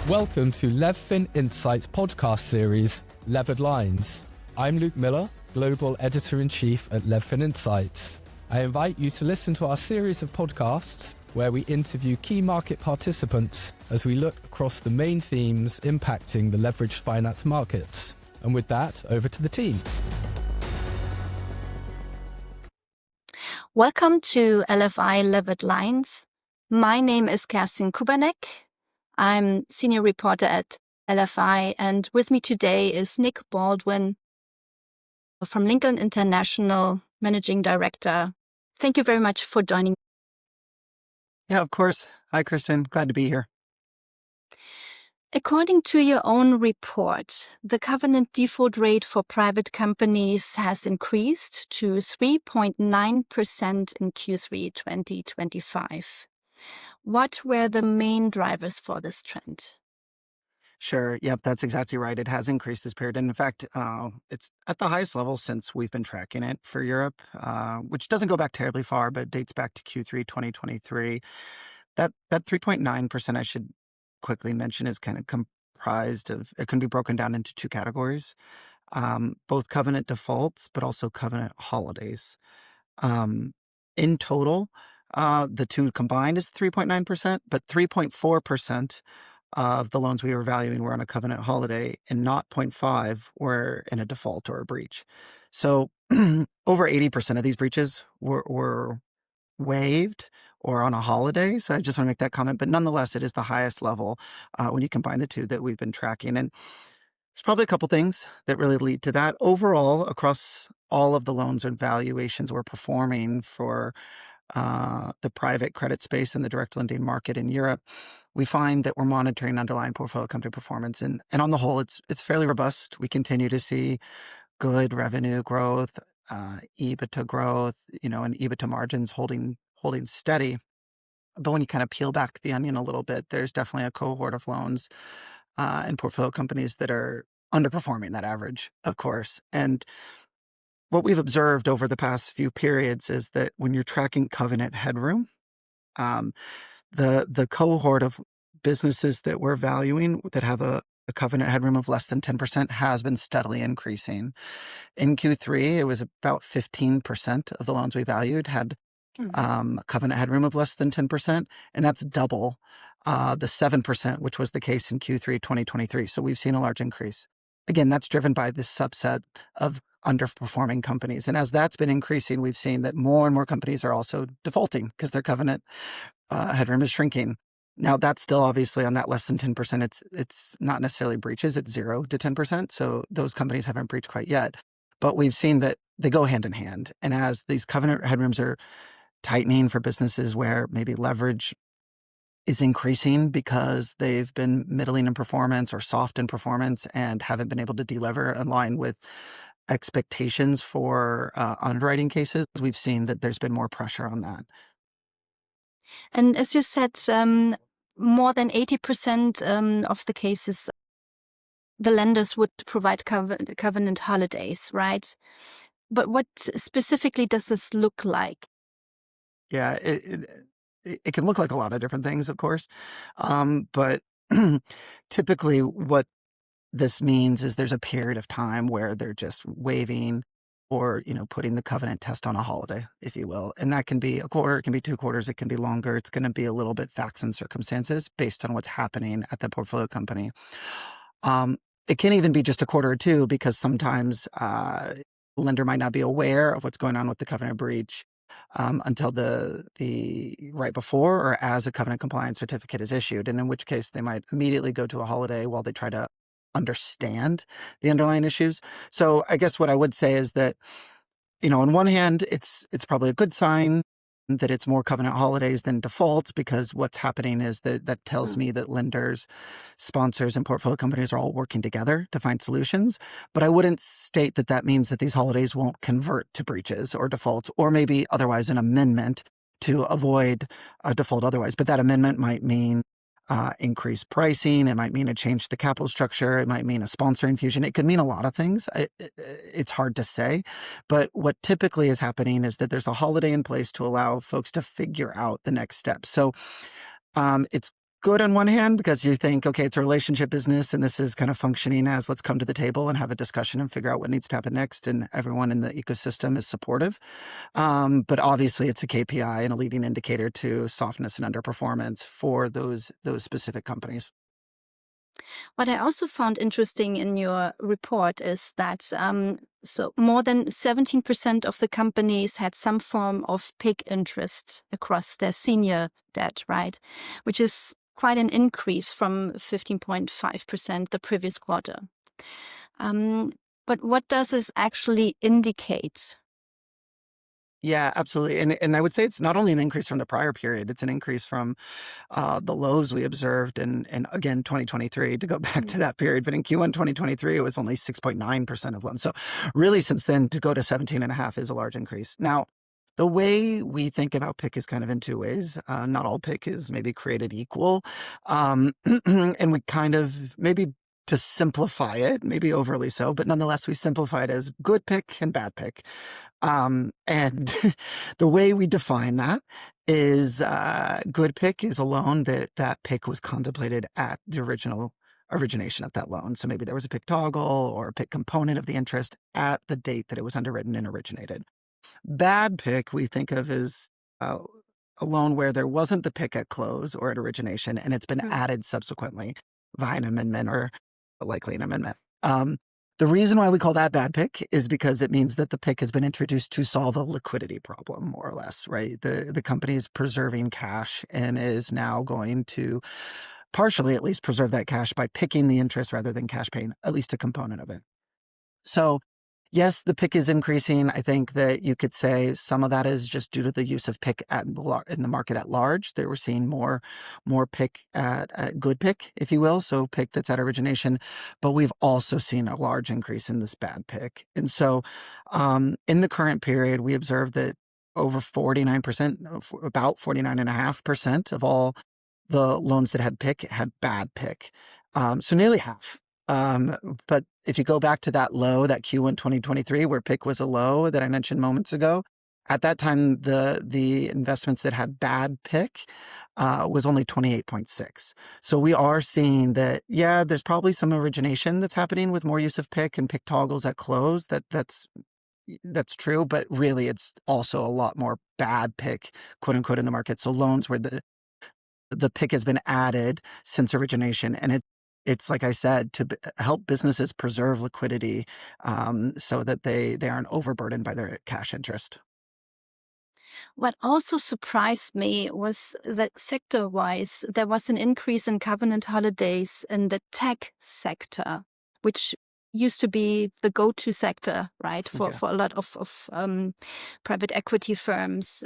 Welcome to LevFin Insights podcast series, Levered Lines. I'm Luke Miller, Global Editor-in-Chief at LevFin Insights. I invite you to listen to our series of podcasts where we interview key market participants as we look across the main themes impacting the leveraged finance markets. And with that, over to the team. Welcome to LFI Levered Lines. My name is Kerstin Kubanek. I'm senior reporter at LFI, and with me today is Nick Baldwin from Lincoln International, Managing Director. Thank you very much for joining. Yeah, of course. Hi, Kerstin. Glad to be here. According to your own report, the covenant default rate for private companies has increased to 3.9% in Q3 2025. What were the main drivers for this trend? Sure. Yep, that's exactly right. It has increased this period. And in fact, it's at the highest level since we've been tracking it for Europe, which doesn't go back terribly far, but dates back to Q3 2023. That 3.9%, I should quickly mention, is kind of comprised of, it can be broken down into two categories, both covenant defaults, but also covenant holidays. In total, the two combined is 3.9%, but 3.4% of the loans we were valuing were on a covenant holiday, and 0.5 were in a default or a breach. So over 80% of these breaches were waived or on a holiday. So I just want to make that comment. But nonetheless, it is the highest level when you combine the two that we've been tracking. And there's probably a couple things that really lead to that. Overall, across all of the loans and valuations we're performing for the private credit space and the direct lending market in Europe, we find that we're monitoring underlying portfolio company performance. And on the whole, it's fairly robust. We continue to see good revenue growth, EBITDA growth, and EBITDA margins holding steady. But when you kind of peel back the onion a little bit, there's definitely a cohort of loans and portfolio companies that are underperforming that average, of course. And what we've observed over the past few periods is that when you're tracking covenant headroom, the cohort of businesses that we're valuing that have a covenant headroom of less than 10% has been steadily increasing. In Q3, it was about 15% of the loans we valued had a covenant headroom of less than 10%, and that's double the 7%, which was the case in Q3 2023. So we've seen a large increase. Again, that's driven by this subset of underperforming companies. And as that's been increasing, we've seen that more and more companies are also defaulting because their covenant headroom is shrinking. Now, that's still obviously on that less than 10%. It's not necessarily breaches. It's 0 to 10%. So those companies haven't breached quite yet. But we've seen that they go hand in hand. And as these covenant headrooms are tightening for businesses where maybe leverage is increasing because they've been middling in performance or soft in performance and haven't been able to delever in line with expectations for underwriting cases, we've seen that there's been more pressure on that. And as you said, more than 80% of the cases, the lenders would provide covenant holidays, right? But what specifically does this look like? Yeah, it can look like a lot of different things, of course. But typically what this means is there's a period of time where they're just waiving or, putting the covenant test on a holiday, if you will. And that can be a quarter, it can be 2 quarters, it can be longer. It's going to be a little bit facts and circumstances based on what's happening at the portfolio company. It can even be just a quarter or two because sometimes the lender might not be aware of what's going on with the covenant breach until the right before or as a covenant compliance certificate is issued, and in which case they might immediately go to a holiday while they try to understand the underlying issues. So I guess what I would say is that, on one hand, it's probably a good sign that it's more covenant holidays than defaults, because what's happening is that tells me that lenders, sponsors, and portfolio companies are all working together to find solutions. But I wouldn't state that means that these holidays won't convert to breaches or defaults, or maybe otherwise an amendment to avoid a default otherwise. But that amendment might mean increased pricing. It might mean a change to the capital structure. It might mean a sponsor infusion. It could mean a lot of things. It's hard to say. But what typically is happening is that there's a holiday in place to allow folks to figure out the next step. So it's good on one hand because you think, okay, it's a relationship business and this is kind of functioning as let's come to the table and have a discussion and figure out what needs to happen next. And everyone in the ecosystem is supportive. But obviously it's a KPI and a leading indicator to softness and underperformance for those specific companies. What I also found interesting in your report is that so more than 17% of the companies had some form of PIK interest across their senior debt, right? Which is quite an increase from 15.5% the previous quarter. But what does this actually indicate? Yeah, absolutely. And I would say it's not only an increase from the prior period, it's an increase from the lows we observed in again, 2023, to go back to that period. But in Q1 2023, it was only 6.9% of loans. So really since then to go to 17.5 is a large increase. Now, the way we think about PIK is kind of in two ways. Not all PIK is maybe created equal. And we kind of maybe to simplify it, maybe overly so, but nonetheless, we simplify it as good PIK and bad PIK. And the way we define that is good PIK is a loan that PIK was contemplated at the original origination of that loan. So maybe there was a PIK toggle or a PIK component of the interest at the date that it was underwritten and originated. Bad PIK we think of as a loan where there wasn't the PIK at close or at origination, and it's been added subsequently via an amendment or likely an amendment. The reason why we call that bad PIK is because it means that the PIK has been introduced to solve a liquidity problem, more or less, right? The company is preserving cash and is now going to partially at least preserve that cash by PIKing the interest rather than cash paying at least a component of it. So yes, the PIK is increasing. I think that you could say some of that is just due to the use of PIK in the market at large. They were seeing more PIK at good PIK, if you will, so PIK that's at origination. But we've also seen a large increase in this bad PIK. And so in the current period, we observed that over 49%, about 49.5% of all the loans that had PIK had bad PIK. So nearly half. But if you go back to that low, that Q1 2023, where PIK was a low that I mentioned moments ago, at that time, the investments that had bad PIK was only 28.6. So we are seeing that, yeah, there's probably some origination that's happening with more use of PIK and PIK toggles at close. That's true, but really it's also a lot more bad PIK, quote unquote, in the market. So loans where the PIK has been added since origination, and it's like I said, to help businesses preserve liquidity so that they aren't overburdened by their cash interest. What also surprised me was that sector-wise, there was an increase in covenant holidays in the tech sector, which used to be the go-to sector, right, for a lot of private equity firms.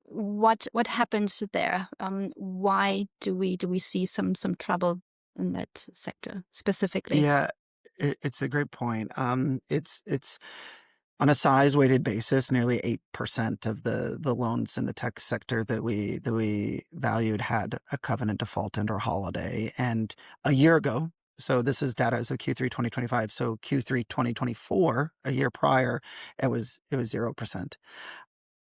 What happened there? Why do we see some trouble in that sector specifically? Yeah, it's a great point. It's on a size-weighted basis, nearly 8% of the loans in the tech sector that we valued had a covenant default and or holiday. And a year ago, so this is data as of Q3 2025. So Q3 2024, a year prior, it was 0%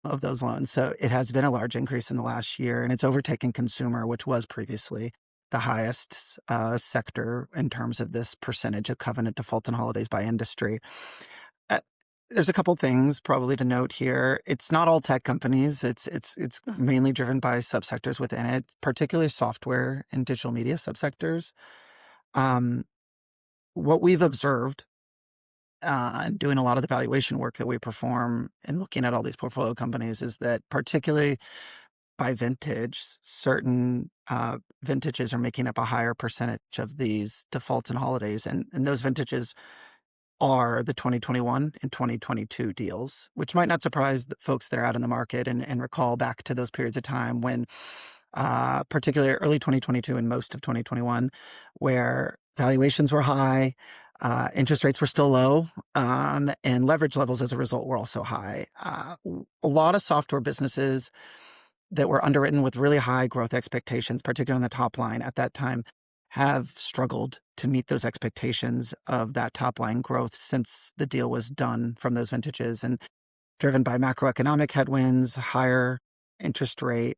of those loans. So it has been a large increase in the last year, and it's overtaken consumer, which was previously the highest sector in terms of this percentage of covenant defaults and holidays by industry. There's a couple things probably to note here. It's not all tech companies. It's mainly driven by subsectors within it, particularly software and digital media subsectors. What we've observed and doing a lot of the valuation work that we perform and looking at all these portfolio companies is that particularly by vintage, certain vintages are making up a higher percentage of these defaults and holidays. And those vintages are the 2021 and 2022 deals, which might not surprise the folks that are out in the market and recall back to those periods of time when, particularly early 2022 and most of 2021, where valuations were high, interest rates were still low, and leverage levels as a result were also high. A lot of software businesses that were underwritten with really high growth expectations, particularly on the top line at that time, have struggled to meet those expectations of that top line growth since the deal was done from those vintages, and driven by macroeconomic headwinds, higher interest rate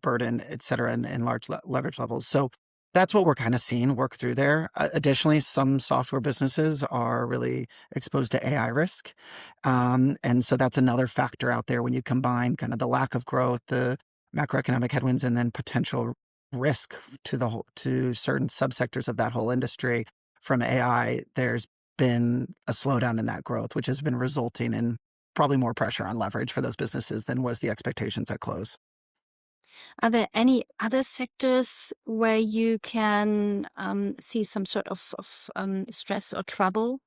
burden, et cetera, and large leverage levels. So that's what we're kind of seeing work through there. Additionally, some software businesses are really exposed to AI risk. And so that's another factor out there when you combine kind of the lack of growth, the macroeconomic headwinds, and then potential risk to certain subsectors of that whole industry from AI. There's been a slowdown in that growth, which has been resulting in probably more pressure on leverage for those businesses than was the expectations at close. Are there any other sectors where you can see some sort of stress or trouble?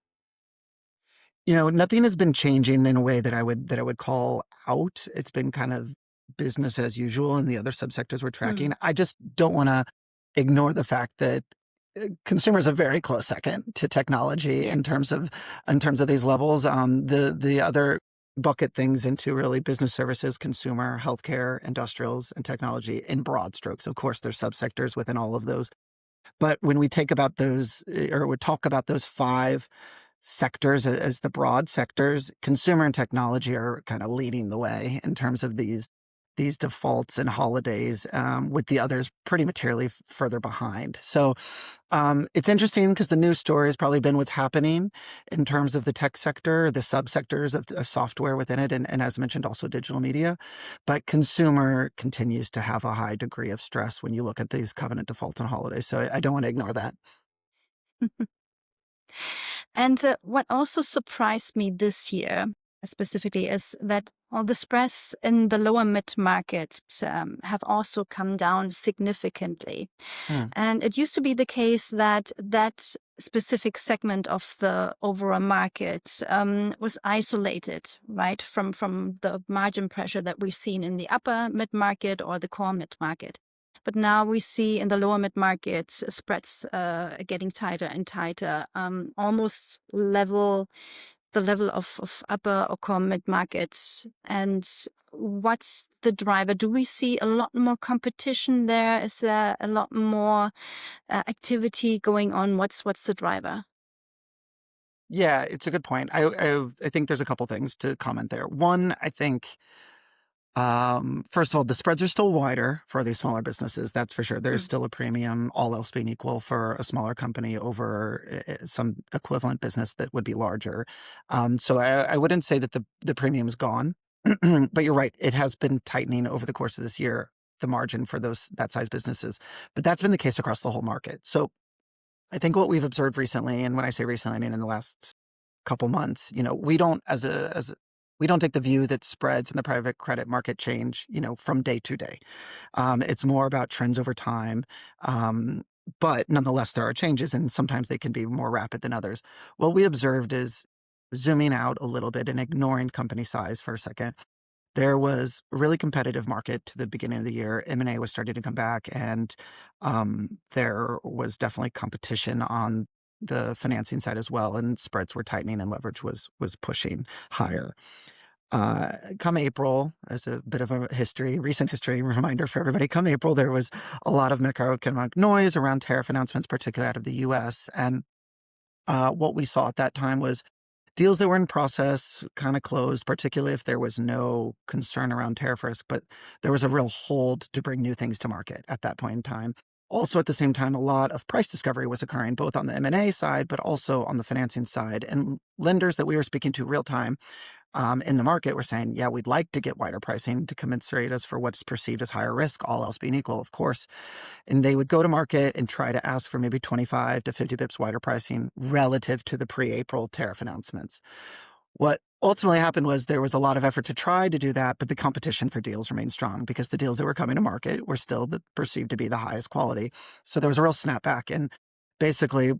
Nothing has been changing in a way that I would call out. It's been kind of business as usual in the other subsectors we're tracking. I just don't want to ignore the fact that consumers are very close second to technology in terms of these levels. The other bucket things into really business services, consumer, healthcare, industrials, and technology in broad strokes. Of course, there's subsectors within all of those. But when we talk about those 5 sectors as the broad sectors, consumer and technology are kind of leading the way in terms of these defaults and holidays, with the others pretty materially further behind. So it's interesting because the news story has probably been what's happening in terms of the tech sector, the subsectors of software within it, and as mentioned, also digital media. But consumer continues to have a high degree of stress when you look at these covenant defaults and holidays. So I don't want to ignore that. And what also surprised me this year specifically is that all the spreads in the lower mid-market have also come down significantly. And it used to be the case that that specific segment of the overall market was isolated, right, from the margin pressure that we've seen in the upper mid-market or the core mid-market. But now we see in the lower mid-market spreads getting tighter and tighter, almost the level of upper or core mid-market. And what's the driver? Do we see a lot more competition there? Is there a lot more activity going on? What's the driver? Yeah, it's a good point. I think there's a couple things to comment there. One, I think, first of all, the spreads are still wider for these smaller businesses. That's for sure. There's still a premium, all else being equal, for a smaller company over some equivalent business that would be larger. So I wouldn't say that the premium is gone, but you're right. It has been tightening over the course of this year, the margin for that size businesses. But that's been the case across the whole market. So I think what we've observed recently, and when I say recently, I mean in the last couple months, we don't we don't take the view that spreads in the private credit market change, from day to day. It's more about trends over time. But nonetheless, there are changes, and sometimes they can be more rapid than others. What we observed is, zooming out a little bit and ignoring company size for a second, there was a really competitive market to the beginning of the year. M&A was starting to come back, and there was definitely competition on the financing side as well, and spreads were tightening and leverage was pushing higher. Come April, as a bit of a recent history reminder for everybody, come April, there was a lot of macroeconomic noise around tariff announcements, particularly out of the US. And what we saw at that time was deals that were in process kind of closed, particularly if there was no concern around tariff risk, but there was a real hold to bring new things to market at that point in time. Also, at the same time, a lot of price discovery was occurring, both on the M&A side, but also on the financing side. And lenders that we were speaking to real time in the market were saying, yeah, we'd like to get wider pricing to commensurate us for what's perceived as higher risk, all else being equal, of course. And they would go to market and try to ask for maybe 25 to 50 bips wider pricing relative to the pre-April tariff announcements. What ultimately happened was there was a lot of effort to try to do that, but the competition for deals remained strong because the deals that were coming to market were still perceived to be the highest quality. So there was a real snapback. And basically,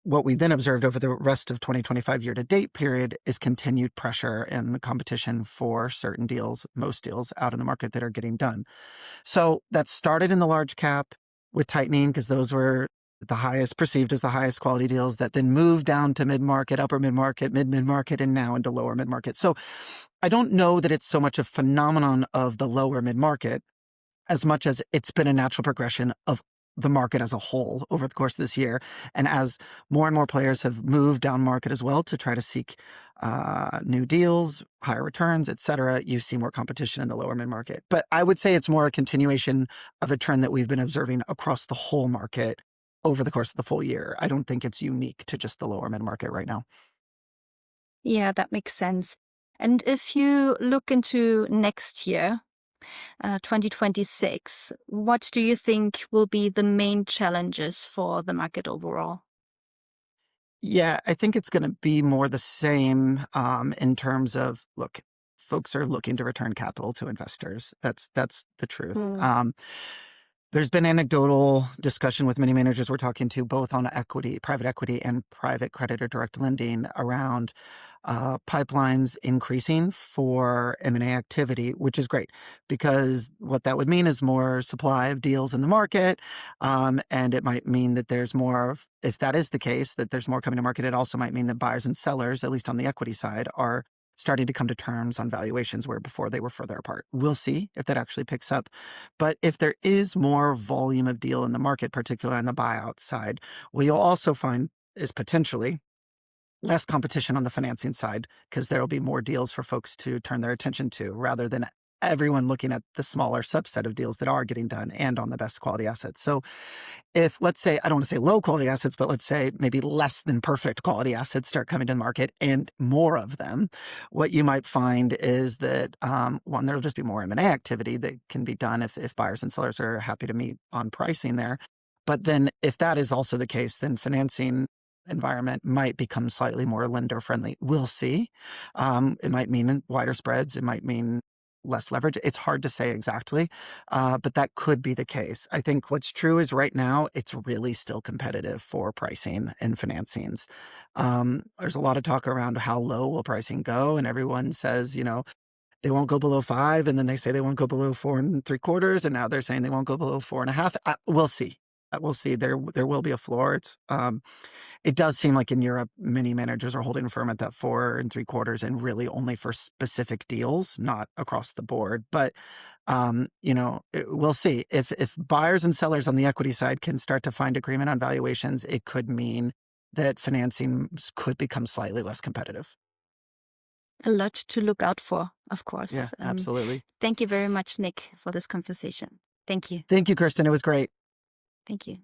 what we then observed over the rest of 2025 year-to-date period is continued pressure in the competition for certain deals, most deals out in the market that are getting done. So that started in the large cap with tightening because those were the highest, perceived as the highest quality deals, that then moved down to mid-market, upper mid-market, mid-mid-market, and now into lower mid-market. So I don't know that it's so much a phenomenon of the lower mid-market as much as it's been a natural progression of the market as a whole over the course of this year. And as more and more players have moved down market as well to try to seek new deals, higher returns, et cetera, you see more competition in the lower mid-market. But I would say it's more a continuation of a trend that we've been observing across the whole market over the course of the full year. I don't think it's unique to just the lower mid-market right now. Yeah, that makes sense. And if you look into next year, 2026, what do you think will be the main challenges for the market overall? Yeah, I think it's going to be more the same in terms of, look, folks are looking to return capital to investors. That's the truth. There's been anecdotal discussion with many managers we're talking to, both on private equity and private credit or direct lending, around pipelines increasing for M&A activity, which is great, because what that would mean is more supply of deals in the market. And it might mean that there's more, if that is the case, that there's more coming to market. It also might mean that buyers and sellers, at least on the equity side, are starting to come to terms on valuations where before they were further apart. We'll see if that actually picks up. But if there is more volume of deal in the market, particularly on the buyout side, what you'll also find is potentially less competition on the financing side, because there will be more deals for folks to turn their attention to, rather than everyone looking at the smaller subset of deals that are getting done and on the best quality assets. So if, let's say, I don't want to say low quality assets, but let's say maybe less than perfect quality assets start coming to the market and more of them, what you might find is that, one, there'll just be more M&A activity that can be done if buyers and sellers are happy to meet on pricing there. But then if that is also the case, then financing environment might become slightly more lender friendly. We'll see. It might mean wider spreads. It might mean less leverage. It's hard to say exactly, but that could be the case. I think what's true is right now, it's really still competitive for pricing and financings. There's a lot of talk around how low will pricing go, and everyone says, they won't go below 5, and then they say they won't go below 4 3/4, and now they're saying they won't go below 4.5. We'll see. We'll see. There will be a floor. It does seem like in Europe, many managers are holding firm at that 4 3/4, and really only for specific deals, not across the board. But we'll see. If buyers and sellers on the equity side can start to find agreement on valuations, it could mean that financing could become slightly less competitive. A lot to look out for, of course. Yeah, absolutely. Thank you very much, Nick, for this conversation. Thank you. Thank you, Kerstin. It was great. Thank you.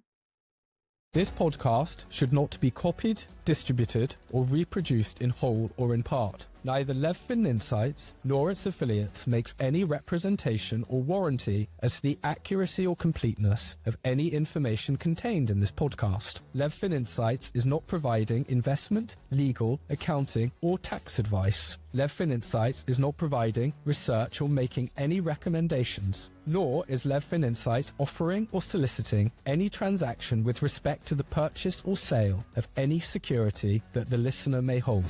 This podcast should not be copied, distributed, or reproduced in whole or in part. Neither LevFin Insights nor its affiliates makes any representation or warranty as to the accuracy or completeness of any information contained in this podcast. LevFin Insights is not providing investment, legal, accounting, or tax advice. LevFin Insights is not providing research or making any recommendations, nor is LevFin Insights offering or soliciting any transaction with respect to the purchase or sale of any security that the listener may hold.